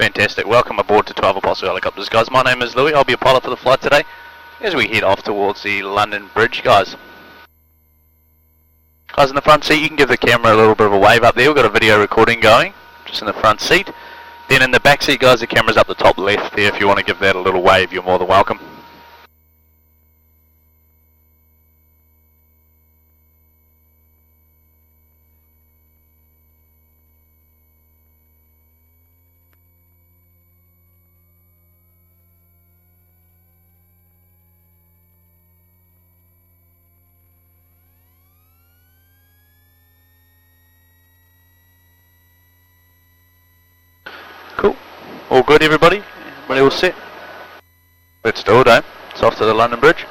Fantastic. Welcome aboard to 12 Apostle Helicopters, guys. My name is Louis. I'll be a pilot for the flight today as we head off towards the London Bridge, guys. Guys, in the front seat, you can give the camera a little bit of a wave up there. We've got a video recording going, just in the front seat. Then in the back seat, guys, the camera's up the top left there. If you want to give that a little wave, you're more than welcome. Cool. All good, everybody? Everybody all set? Let's do it, eh? It's off to the London Bridge.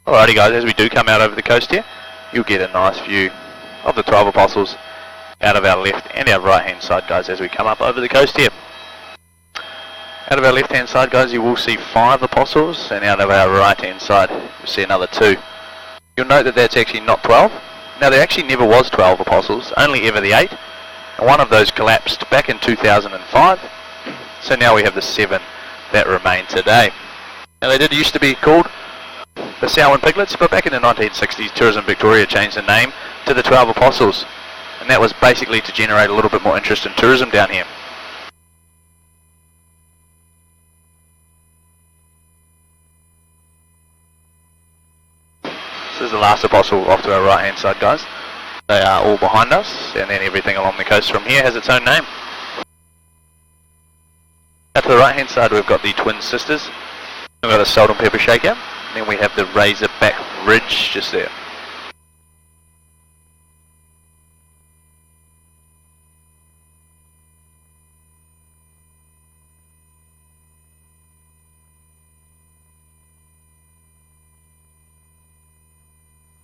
Alrighty guys, as we do come out over the coast here, you'll get a nice view of the 12 Apostles out of our left and our right hand side, guys, as we come up over the coast here. Out of our left hand side, guys, you will see 5 Apostles, and out of our right hand side you'll see another 2. You'll note that that's actually not 12. Now there actually never was 12 Apostles, only ever the 8, and one of those collapsed back in 2005, so now we have the 7 that remain today. Now they did used to be called the Samhain Piglets, but back in the 1960s, Tourism Victoria changed the name to the 12 Apostles, and that was basically to generate a little bit more interest in tourism down here. This is the last Apostle off to our right hand side, guys. They are all behind us, and then everything along the coast from here has its own name. Out to the right hand side we've got the Twin Sisters, we've got a Salt and Pepper Shaker, then we have the Razorback Ridge just there.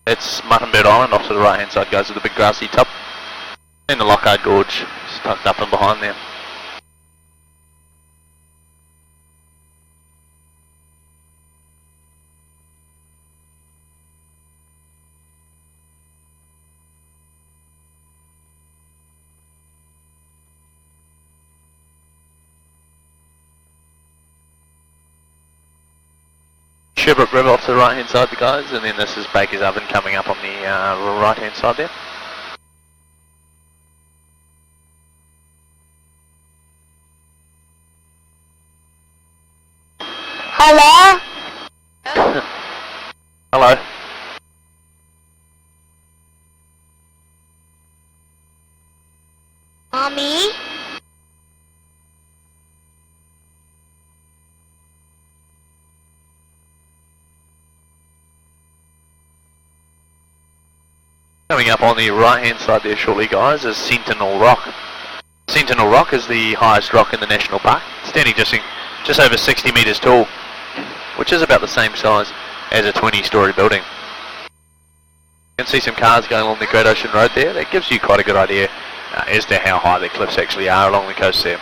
It's Muttonbird Island off to the right hand side, guys, with the big grassy top. And the Lockhart Gorge is tucked up and behind there. Sherbrooke River off to the right hand side, the guys, and then this is Baker's Oven coming up on the right hand side there. Hello? Hello. Mommy? Coming up on the right hand side there shortly, guys, is Sentinel Rock. Sentinel Rock is the highest rock in the national park, standing just over 60 metres tall, which is about the same size as a 20-storey building. You can see some cars going along the Great Ocean Road there. That gives you quite a good idea as to how high the cliffs actually are along the coast there.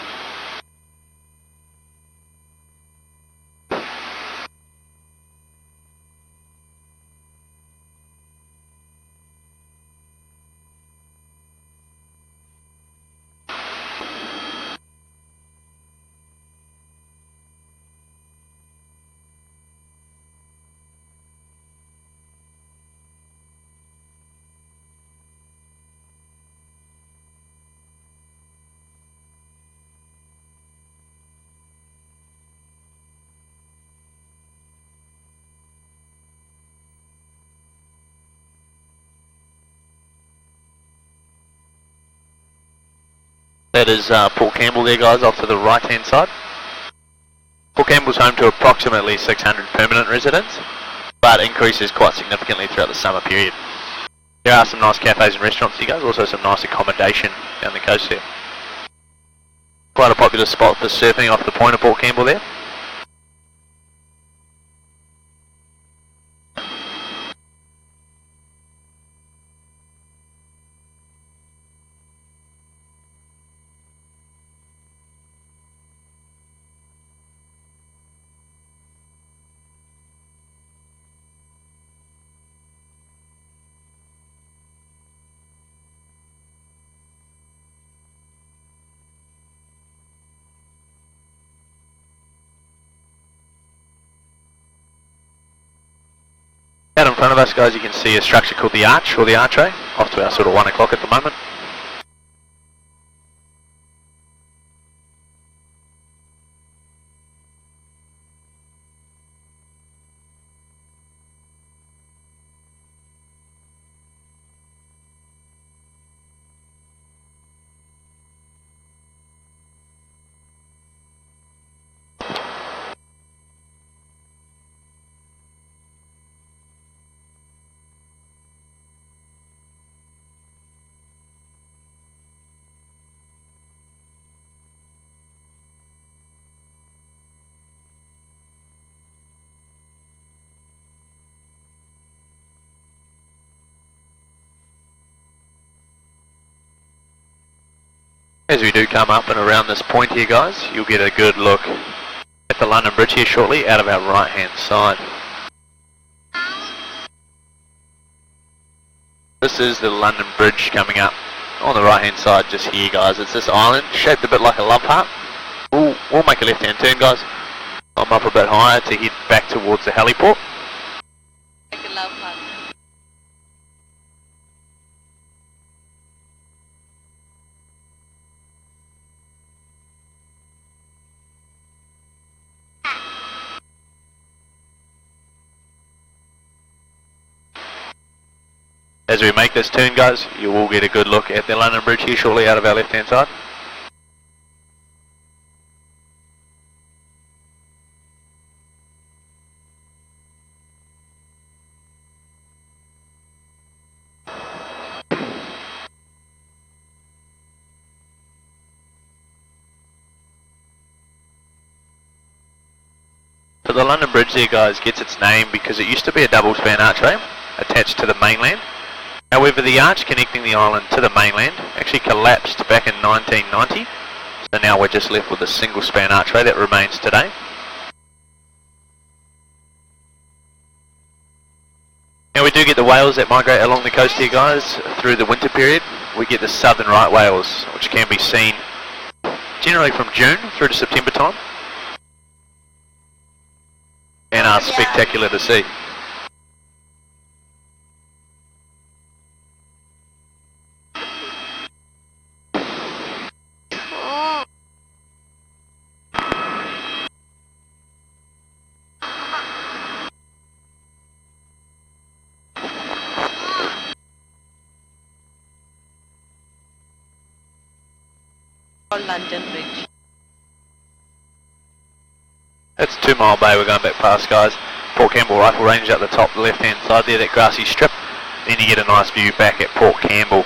That is Port Campbell there, guys, off to the right hand side. Port Campbell's home to approximately 600 permanent residents, but increases quite significantly throughout the summer period. There are some nice cafes and restaurants here, guys, also some nice accommodation down the coast there. Quite a popular spot for surfing off the point of Port Campbell there. Out in front of us, guys, you can see a structure called the Arch, or the Archway, off to our sort of 1 o'clock at the moment. As we do come up and around this point here, guys, you'll get a good look at the London Bridge here shortly, out of our right hand side. This is the London Bridge coming up on the right hand side just here, guys. It's this island shaped a bit like a love heart. We'll make a left hand turn, guys. I'm up a bit higher to head back towards the heliport. Like a love heart. As we make this turn, guys, you will get a good look at the London Bridge here shortly out of our left hand side. So the London Bridge there, guys, gets its name because it used to be a double span archway attached to the mainland. However, the arch connecting the island to the mainland actually collapsed back in 1990, so now we're just left with a single span archway that remains today. Now we do get the whales that migrate along the coast here, guys, through the winter period. We get the southern right whales, which can be seen generally from June through to September time, and are spectacular to see. London Bridge. That's 2 Mile Bay we're going back past, guys. Port Campbell Rifle Range up the top, the left hand side there, that grassy strip. Then you get a nice view back at Port Campbell.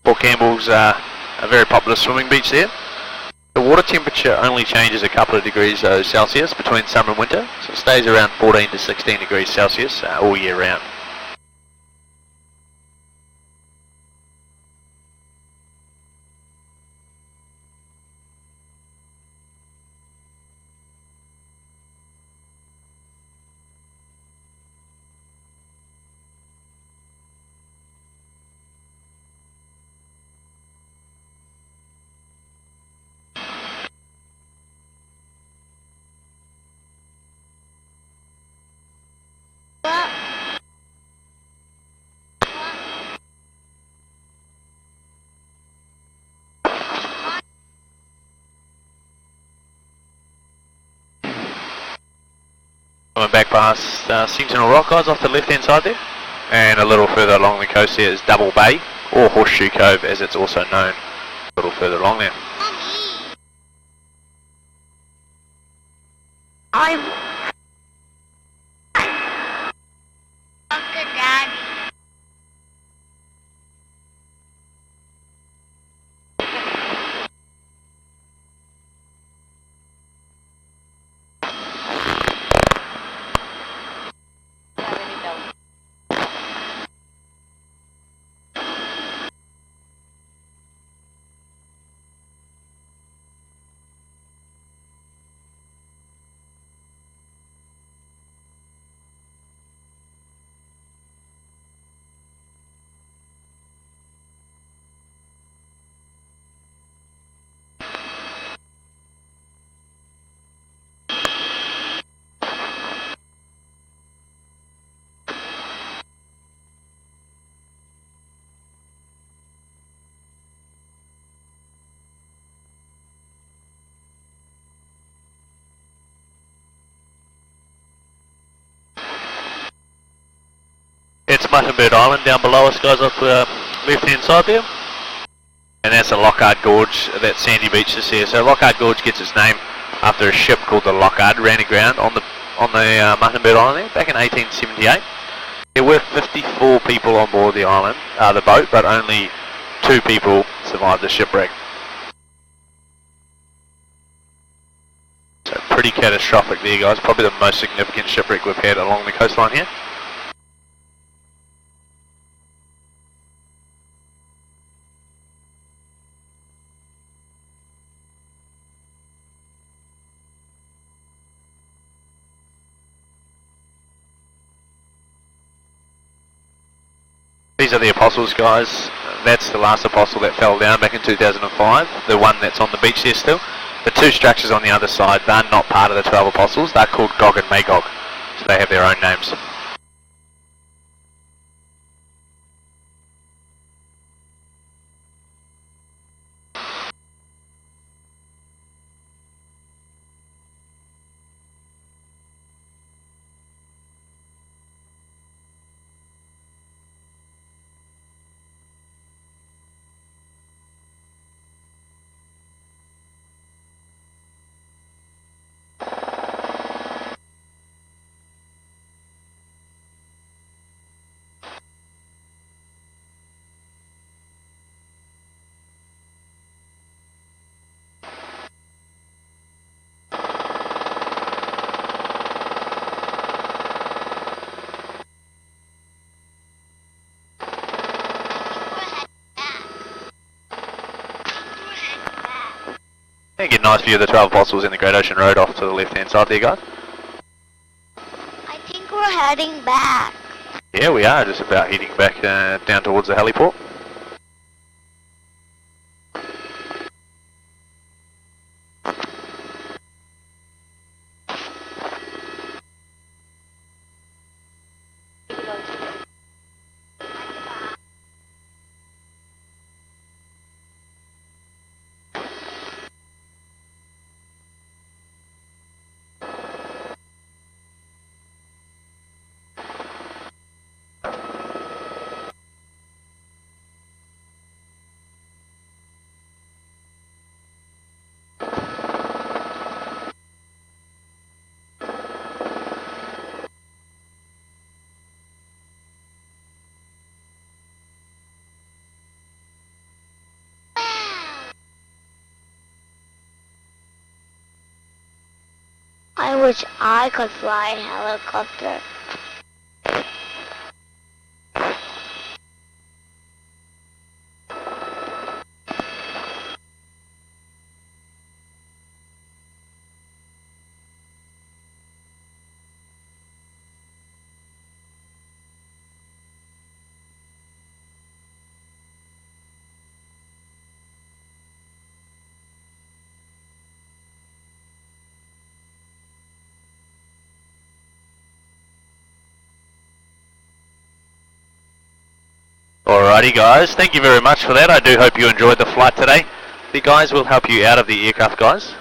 Port Campbell's a very popular swimming beach there. The water temperature only changes a couple of degrees Celsius between summer and winter, so it stays around 14 to 16 degrees Celsius all year round. Coming back past Sentinel Rock, guys, off the left hand side there, and a little further along the coast here is Double Bay, or Horseshoe Cove as it's also known. A little further along there. I'm Uncle Daddy. Have any doubt? It's Muttonbird Island down below us, guys, off the left hand side there. And that's the Lockhart Gorge, that sandy beach is here. So Lockhart Gorge gets its name after a ship called the Lockhart, ran aground on the Muttonbird Island there back in 1878. There were 54 people on board the island, the boat, but only 2 people survived the shipwreck. So pretty catastrophic there, guys. Probably the most significant shipwreck we've had along the coastline here. These are the apostles, guys. That's the last apostle that fell down back in 2005. The one that's on the beach there still. The 2 structures on the other side, they're not part of the 12 apostles. They're called Gog and Magog. So they have their own names. You get a nice view of the 12 apostles in the Great Ocean Road off to the left hand side there, guys. I think we're heading back. Yeah, we are just about heading back down towards the heliport. I wish I could fly a helicopter. Alrighty guys, thank you very much for that. I do hope you enjoyed the flight today. The guys will help you out of the aircraft, guys.